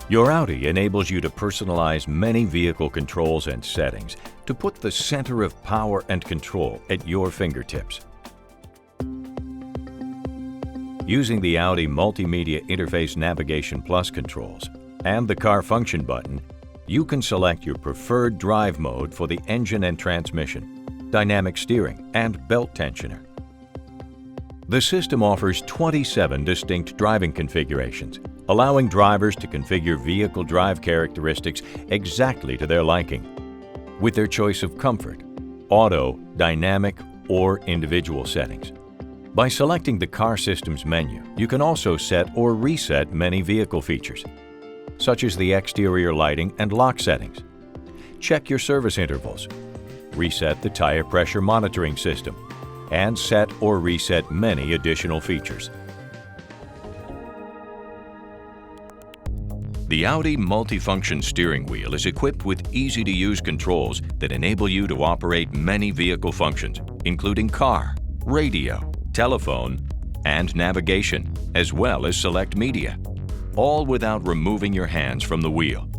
Your Audi enables you to personalize many vehicle controls and settings to put the center of power and control at your fingertips. Using the Audi Multimedia Interface Navigation Plus controls and the Car Function button, you can select your preferred drive mode for the engine and transmission, dynamic steering, and belt tensioner. The system offers 27 distinct driving configurations, allowing drivers to configure vehicle drive characteristics exactly to their liking, with their choice of comfort, auto, dynamic, or individual settings. By selecting the Car Systems menu, you can also set or reset many vehicle features, such as the exterior lighting and lock settings. Check your service intervals, reset the tire pressure monitoring system, and set or reset many additional features. The Audi multifunction steering wheel is equipped with easy-to-use controls that enable you to operate many vehicle functions, including car, radio, telephone, and navigation, as well as select media, all without removing your hands from the wheel.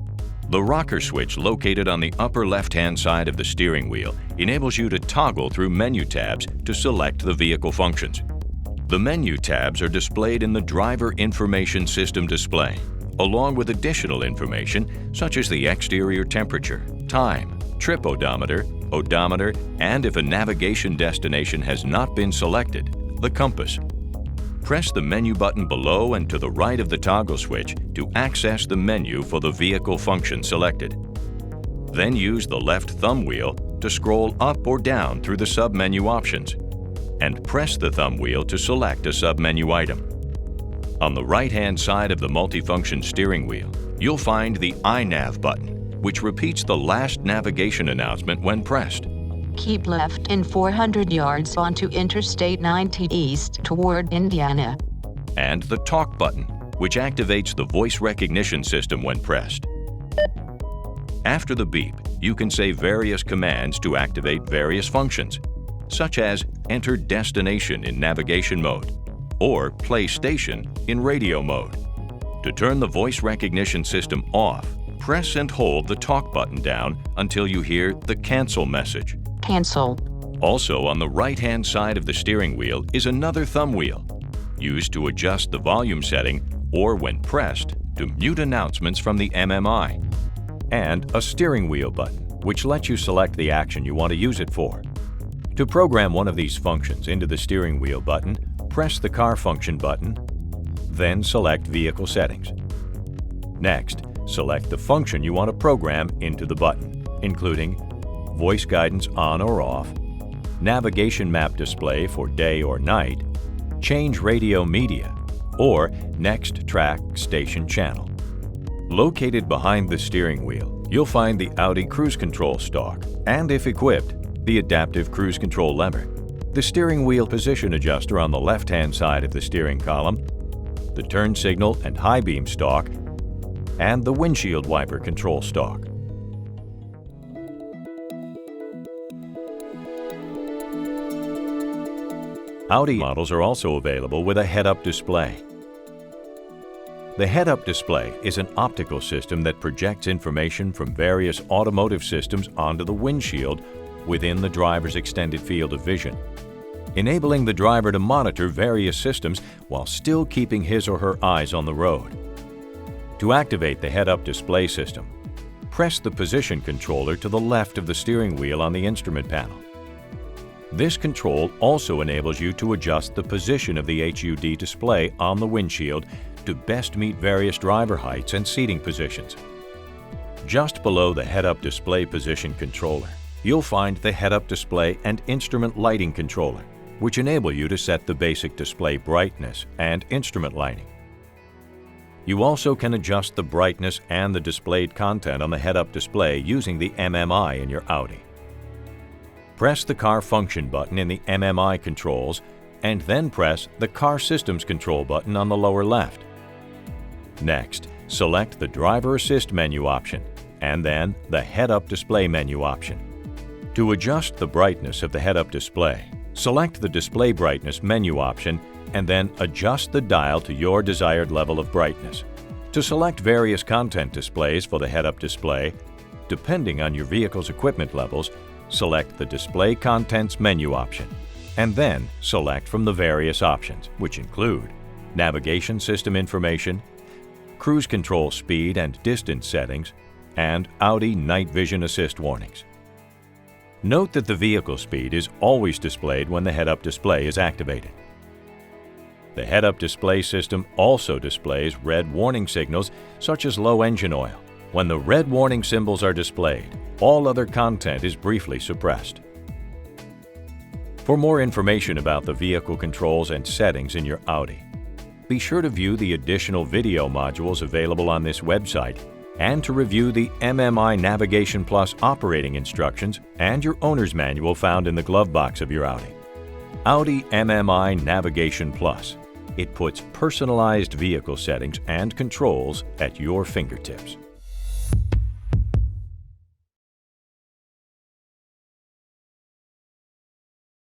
The rocker switch located on the upper left-hand side of the steering wheel enables you to toggle through menu tabs to select the vehicle functions. The menu tabs are displayed in the Driver Information System display, along with additional information such as the exterior temperature, time, trip odometer, and if a navigation destination has not been selected, the compass. Press the menu button below and to the right of the toggle switch to access the menu for the vehicle function selected. Then use the left thumb wheel to scroll up or down through the submenu options, and press the thumb wheel to select a submenu item. On the right-hand side of the multifunction steering wheel, you'll find the iNav button, which repeats the last navigation announcement when pressed. Keep left in 400 yards onto Interstate 90 east toward Indiana. And the Talk button, which activates the voice recognition system when pressed. After the beep, you can say various commands to activate various functions, such as enter destination in navigation mode or play station in radio mode. To turn the voice recognition system off, press and hold the Talk button down until you hear the cancel message. Cancel. Also on the right-hand side of the steering wheel is another thumb wheel, used to adjust the volume setting or, when pressed, to mute announcements from the MMI, and a steering wheel button, which lets you select the action you want to use it for. To program one of these functions into the steering wheel button, press the Car Function button, then select Vehicle Settings. Next, select the function you want to program into the button, including voice guidance on or off, navigation map display for day or night, change radio media, or next track station channel. Located behind the steering wheel, you'll find the Audi Cruise Control stalk, and if equipped, the adaptive cruise control lever, the steering wheel position adjuster on the left-hand side of the steering column, the turn signal and high beam stalk, and the windshield wiper control stalk. Audi models are also available with a head-up display. The head-up display is an optical system that projects information from various automotive systems onto the windshield within the driver's extended field of vision, enabling the driver to monitor various systems while still keeping his or her eyes on the road. To activate the head-up display system, press the position controller to the left of the steering wheel on the instrument panel. This control also enables you to adjust the position of the HUD display on the windshield to best meet various driver heights and seating positions. Just below the head-up display position controller, you'll find the head-up display and instrument lighting controller, which enable you to set the basic display brightness and instrument lighting. You also can adjust the brightness and the displayed content on the head-up display using the MMI in your Audi. Press the Car Function button in the MMI controls and then press the Car Systems control button on the lower left. Next, select the Driver Assist menu option and then the Head-Up Display menu option. To adjust the brightness of the head-up display, select the Display Brightness menu option and then adjust the dial to your desired level of brightness. To select various content displays for the head-up display, depending on your vehicle's equipment levels, select the Display Contents menu option, and then select from the various options, which include navigation system information, cruise control speed and distance settings, and Audi night vision assist warnings. Note that the vehicle speed is always displayed when the head-up display is activated. The head-up display system also displays red warning signals such as low engine oil. When the red warning symbols are displayed, all other content is briefly suppressed. For more information about the vehicle controls and settings in your Audi, be sure to view the additional video modules available on this website and to review the MMI Navigation Plus operating instructions and your owner's manual found in the glove box of your Audi. Audi MMI Navigation Plus. It puts personalized vehicle settings and controls at your fingertips.